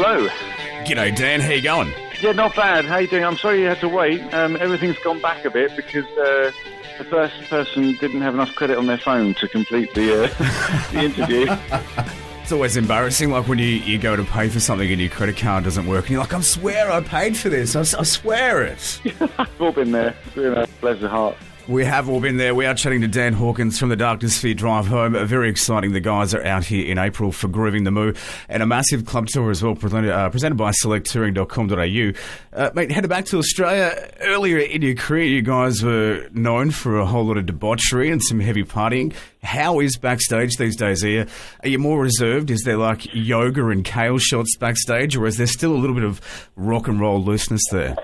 Hello. G'day, Dan. How you going? Yeah, not bad. How you doing? I'm sorry you had to wait. Everything's gone back a bit because the first person didn't have enough credit on their phone to complete the interview. It's always embarrassing, like when you go to pay for something and your credit card doesn't work and you're like, I swear I paid for this. I swear it. We've all been there. Bless your heart. We have all been there. We are chatting to Dan Hawkins from the Darkness Sphere Drive Home. Very exciting. The guys are out here in April for Grooving the Moo and a massive club tour as well, presented by selecttouring.com.au. Mate, headed back to Australia. Earlier in your career, you guys were known for a whole lot of debauchery and some heavy partying. How is backstage these days? Are you more reserved? Is there like yoga and kale shots backstage, or is there still a little bit of rock and roll looseness there?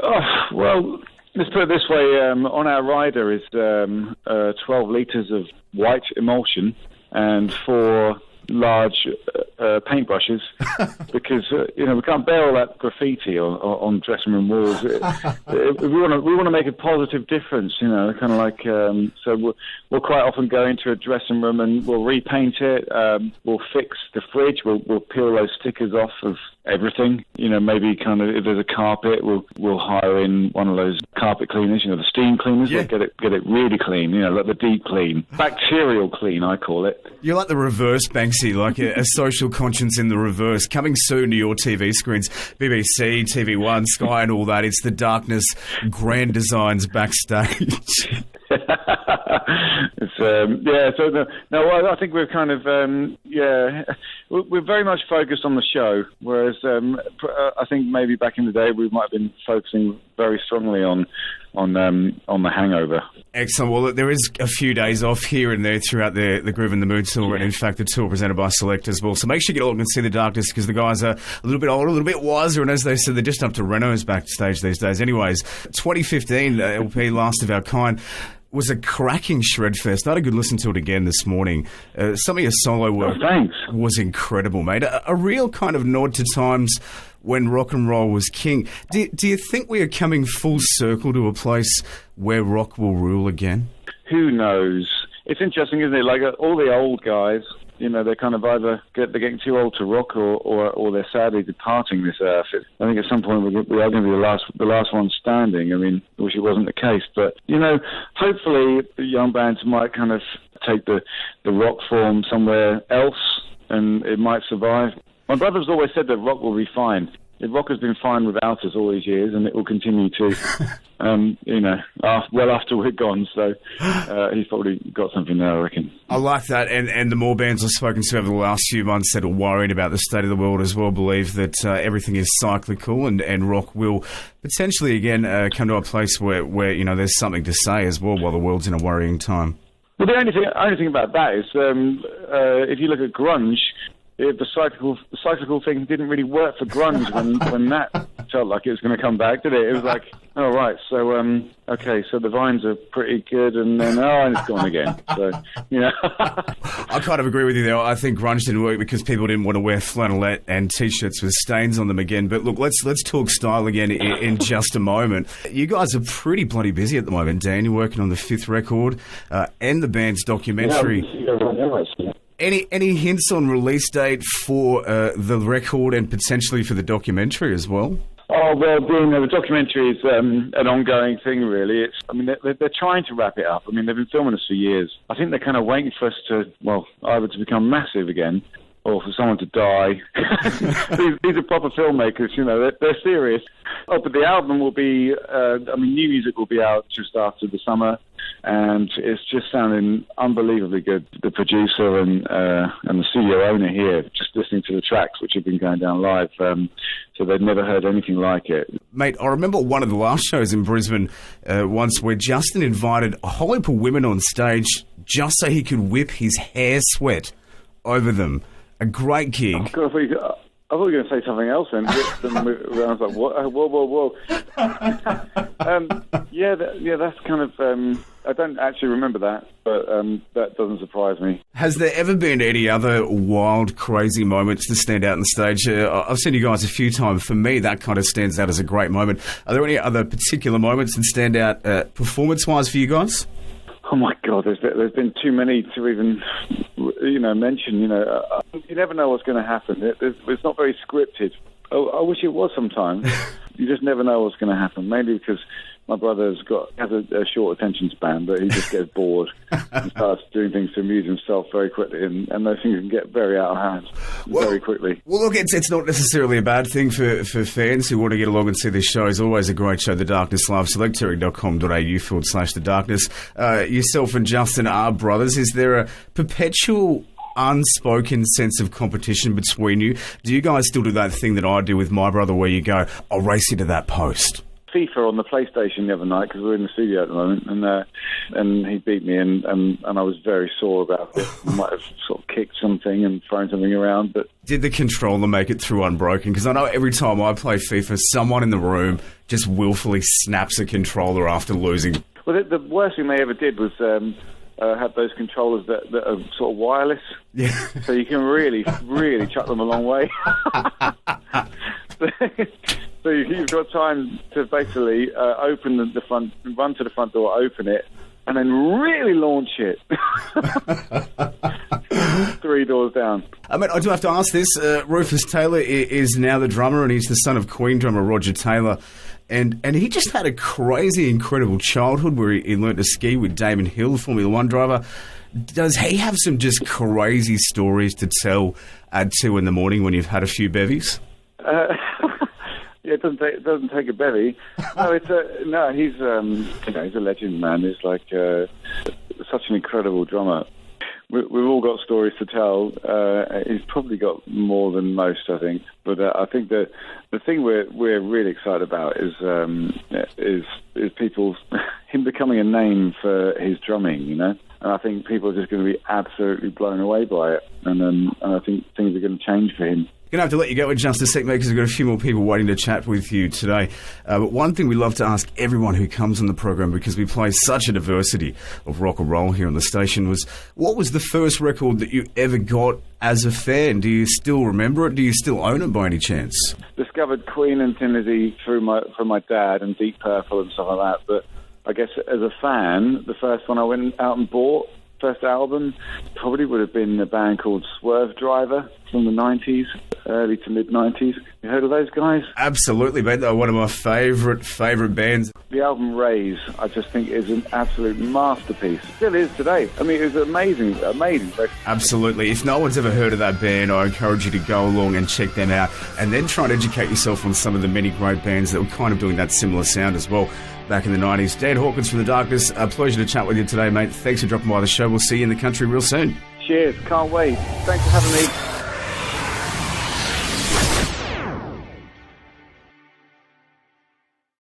Oh, well, let's put it this way. On our rider is 12 litres of white emulsion and 4 large paintbrushes because we can't bear all that graffiti on dressing room walls. We want to make a positive difference, kind of like so we'll quite often go into a dressing room and we'll repaint it. We'll fix the fridge. We'll peel those stickers off of everything. Maybe kind of if there's a carpet, we'll hire in one of those carpet cleaners. The steam cleaners. Yeah. We'll get it really clean. Like the deep clean, bacterial clean, I call it. You're like the reverse Banksy, like a social conscience in the reverse. Coming soon to your TV screens, BBC, TV1, Sky and all that. It's the Darkness Grand Designs backstage. I think we're kind of we're very much focused on the show, whereas I think maybe back in the day we might have been focusing very strongly on the hangover. Excellent. Well, there is a few days off here and there throughout the Groove and the Mood tour, and in fact the tour presented by Select as well. So make sure you get along and see the Darkness, because the guys are a little bit older, a little bit wiser, and as they said, they're just up to Renos backstage these days. Anyways, 2015 LP Last of Our Kind was a cracking shred fest. I had a good listen to it again this morning. Some of your solo work was incredible, mate. A real kind of nod to times when rock and roll was king. Do you think we are coming full circle to a place where rock will rule again? Who knows? It's interesting, isn't it? Like all the old guys, they're kind of either they're getting too old to rock or they're sadly departing this earth. I think at some point we are going to be the last one standing. I mean, I wish it wasn't the case, but hopefully the young bands might kind of take the rock form somewhere else, and it might survive. My brother's always said that rock will be fine. Rock has been fine without us all these years, and it will continue to, well after we're gone. So he's probably got something there, I reckon. I like that, and the more bands I've spoken to over the last few months that are worried about the state of the world as well believe that everything is cyclical, and rock will potentially again come to a place where there's something to say as well while the world's in a worrying time. Well, the only thing about that is if you look at grunge. The cyclical thing didn't really work for grunge when that felt like it was going to come back, did it? It was like, oh, right, so, so the Vines are pretty good, and then, and it's gone again. So, I kind of agree with you there. I think grunge didn't work because people didn't want to wear flannelette and T-shirts with stains on them again. But look, let's talk style again in just a moment. You guys are pretty bloody busy at the moment, Dan. You're working on the 5th record and the band's documentary. Any hints on release date for the record and potentially for the documentary as well? Oh, well, the documentary is an ongoing thing, really. They're trying to wrap it up. I mean, they've been filming us for years. I think they're kind of waiting for us to, either to become massive again or for someone to die. These are proper filmmakers, they're serious. Oh, but the album will be, new music will be out just after the summer. And it's just sounding unbelievably good. The producer and the studio owner here, just listening to the tracks which have been going down live, so they'd never heard anything like it. Mate, I remember one of the last shows in Brisbane once where Justin invited a whole heap of women on stage just so he could whip his hair sweat over them. A great gig. Oh, God, I thought you were going to say something else then. I was like, what? Whoa. That's kind of... I don't actually remember that, but that doesn't surprise me. Has there ever been any other wild, crazy moments to stand out on stage? I've seen you guys a few times. For me, that kind of stands out as a great moment. Are there any other particular moments that stand out performance-wise for you guys? Oh my God, there's been too many to even, mention. You never know what's going to happen. It's not very scripted. I wish it was sometimes. You just never know what's going to happen. Maybe because my brother has a short attention span, but he just gets bored and starts doing things to amuse himself very quickly, and those things can get very out of hand very quickly. Well, look, it's not necessarily a bad thing for fans who want to get along and see this show. It's always a great show, The Darkness Live. Selecterry.com.au/The Darkness. Yourself and Justin are brothers. Is there a perpetual unspoken sense of competition between you? Do you guys still do that thing that I do with my brother where you go, I'll race you to that post? FIFA on the PlayStation the other night, because we're in the studio at the moment, and he beat me, and I was very sore about it. I might have sort of kicked something and thrown something around, but... Did the controller make it through unbroken? Because I know every time I play FIFA, someone in the room just willfully snaps a controller after losing. Well, the worst thing they ever did was... have those controllers that are sort of wireless, so you can really, really chuck them a long way. So you've got time to basically open the front, run to the front door, open it, and then really launch it. 3 doors down. I mean, I do have to ask this. Rufus Taylor is now the drummer, and he's the son of Queen drummer Roger Taylor. And he just had a crazy, incredible childhood where he learned to ski with Damon Hill, Formula One driver. Does he have some just crazy stories to tell at 2 in the morning when you've had a few bevies? Yeah, it doesn't take a bevy. No, he's he's a legend, man. He's like such an incredible drummer. We've all got stories to tell. He's probably got more than most, I think. But I think the thing we're really excited about is him becoming a name for his drumming, And I think people are just going to be absolutely blown away by it. And I think things are going to change for him. Going to have to let you go in just a sec, mate, because we've got a few more people waiting to chat with you today. But one thing we love to ask everyone who comes on the program, because we play such a diversity of rock and roll here on the station, was what was the first record that you ever got as a fan? Do you still remember it? Do you still own it by any chance? Discovered Queen and Tennessee from my dad and Deep Purple and stuff like that. But I guess as a fan, the first one I went out and bought, first album, probably would have been a band called Swerve Driver from the 90s, early to mid-90s. You heard of those guys? Absolutely, mate. They're one of my favourite bands. The album Raise, I just think, is an absolute masterpiece. Still is today. I mean, it was amazing. Absolutely. If no one's ever heard of that band, I encourage you to go along and check them out, and then try and educate yourself on some of the many great bands that were kind of doing that similar sound as well back in the 90s. Dan Hawkins from The Darkness, a pleasure to chat with you today, mate. Thanks for dropping by the show. We'll see you in the country real soon. Cheers. Can't wait. Thanks for having me.